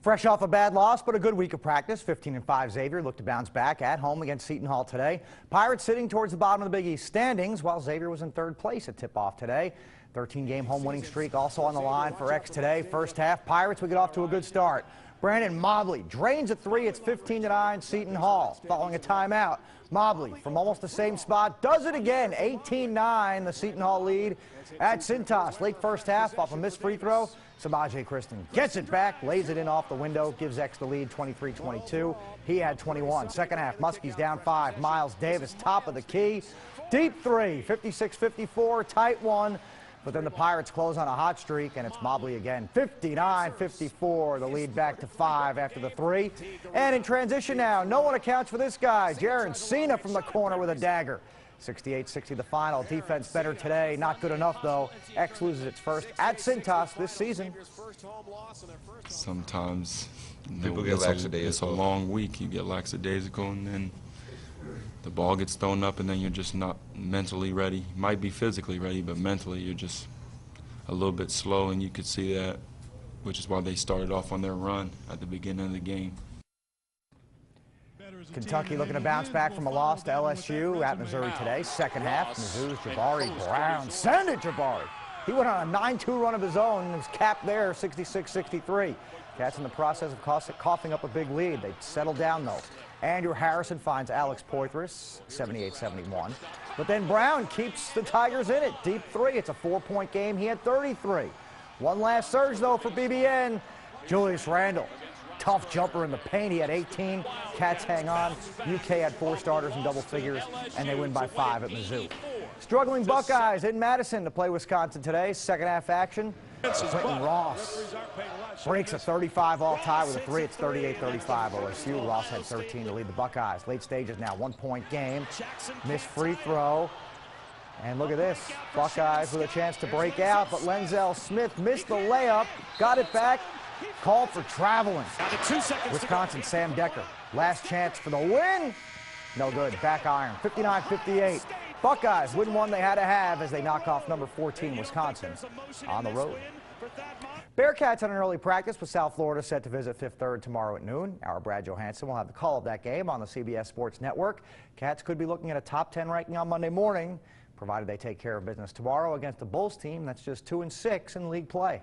Fresh off a bad loss, but a good week of practice. 15-5 Xavier looked to bounce back at home against Seton Hall today. Pirates sitting towards the bottom of the Big East standings, while Xavier was in third place at tip-off today. 13-game home winning streak also on the line for X today. First half, Pirates would get off to a good start. Brandon Mobley drains a three. It's 15-9 Seton Hall. Following a timeout, Mobley from almost the same spot does it again. 18-9, the Seton Hall lead at CINCINNATI. Late first half off a missed free throw. Samaje Kristen gets it back, lays it in off the window, gives X the lead 23-22. He had 21. Second half, Muskie's down 5. Miles Davis, top of the key. Deep three, 56-54, tight one. But then the Pirates close on a hot streak, and it's Mobley again. 59-54, the lead back to 5 after the three. And in transition now, no one accounts for this guy. Cena from the corner with a dagger. 68-60 the final. Defense better today. Not good enough, though. X loses its first at CINCINNATI this season. Sometimes people get lackadaisical. It's a long week. You get lackadaisical, and then the ball gets thrown up, and then you're just not mentally ready. You might be physically ready, but mentally you're just a little bit slow, and you could see that, which is why they started off on their run at the beginning of the game. Kentucky looking to bounce back from a loss to LSU at Missouri today. Second half, Mizzou's Jabari Brown. Send it, Jabari. He went on a 9-2 run of his own and was capped there, 66-63. Cats in the process of coughing up a big lead. They settled down, though. Andrew Harrison finds Alex Poitras, 78-71. But then Brown keeps the Tigers in it. Deep three. It's a 4-point game. He had 33. One last surge, though, for BBN. Julius Randle. Tough jumper in the paint. He had 18. Cats hang on. UK had 4 starters in double figures, and they win by 5 at Mizzou. Struggling Buckeyes in Madison to play Wisconsin today. Second half action. Quentin Ross breaks a 35 all tie with a three. It's 38-35 OSU. Ross had 13 to lead the Buckeyes. Late stages now, 1-point game. Missed free throw. And look at this. Buckeyes with a chance to break out, but Lenzel Smith missed the layup. Got it back. Called for traveling. Wisconsin, Sam Decker. Last chance for the win. No good. Back iron. 59-58. Buckeyes win one they had to have as they knock off number 14 Wisconsin on the road. Bearcats on an early practice with South Florida set to visit Fifth Third tomorrow at noon. Our Brad Johansson will have the call of that game on the CBS Sports Network. Cats could be looking at a top 10 ranking on Monday morning, provided they take care of business tomorrow against the Bulls team that's just 2-6 in league play.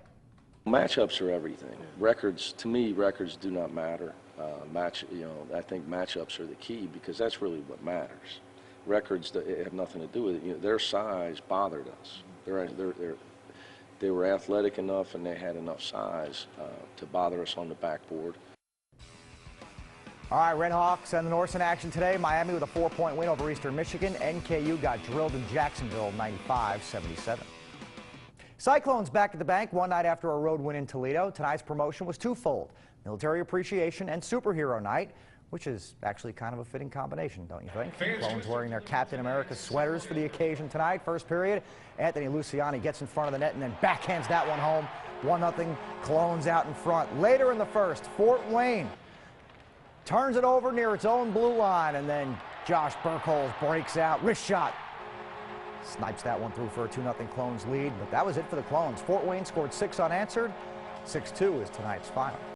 Matchups are everything. Records, to me, records do not matter. I think matchups are the key because that's really what matters. Records that have nothing to do with it. Their size bothered us. They were athletic enough and they had enough size to bother us on the backboard. All right, Redhawks and the Norse in action today. Miami with a 4-point win over Eastern Michigan. NKU got drilled in Jacksonville, 95-77. Cyclones back at the bank one night after a road win in Toledo. Tonight's promotion was twofold: military appreciation and superhero night, which is actually kind of a fitting combination, don't you think? Clones wearing their Captain America sweaters for the occasion tonight. First period, Anthony Luciani gets in front of the net and then backhands that one home. 1-0, Clones out in front. Later in the first, Fort Wayne turns it over near its own blue line, and then Josh Burkholz breaks out. Wrist shot. Snipes that one through for a 2-0 Clones lead, but that was it for the Clones. Fort Wayne scored 6 unanswered. 6-2 is tonight's final.